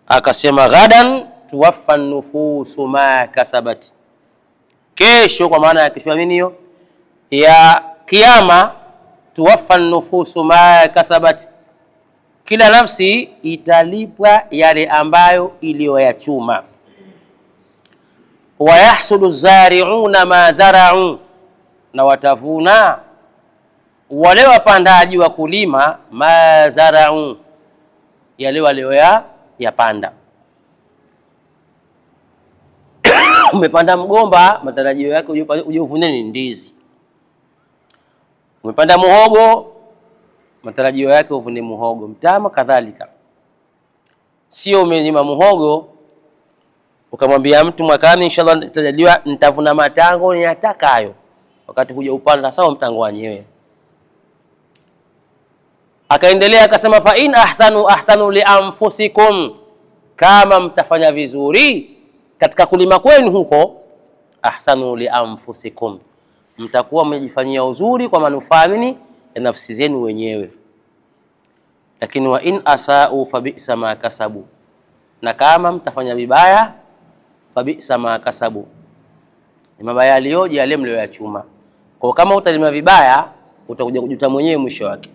akasema ghadan tuwaffa nufusu ma kasabat, kesho, kwa maana ya kesho nini hiyo ya kiyama, tuwaffa nufusu ma kasabat, kila nafsi italipwa yale ambayo iliyoyachuma. Wa yahsudu zari'una ma zara'u, na watavuna wale wapandaji wa kulima ma zara'u, yale walioyapanda. Umepanda mgomba, matarajio yake uje uvune ni ndizi. Umepanda muhogo, matarajio yake uvune muhogo. Mtama kadhalika. Sio umelima muhogo ukamwambia mtu mwakani inshallah nitajaliwa nitavuna matango niyatakayo, wakati kuja upanda sawa mtango wenyewe. Akaendelea akasema fa in ahsanu li anfusikum, kama mtafanya vizuri katika kulima kwenu huko, ahsanu li anfusikum, mtakuwa mmejifanyia uzuri kwa manufaa nini ya nafsi zenu wenyewe. Lakini wa in asau fabisa ma kasabu, na kama mtafanya vibaya fabisa ma kasabu, ni mabaya aliyoje yale mlioyachuma. Kwa kama utalima vibaya utakuja kujuta mwenyewe mwisho wake.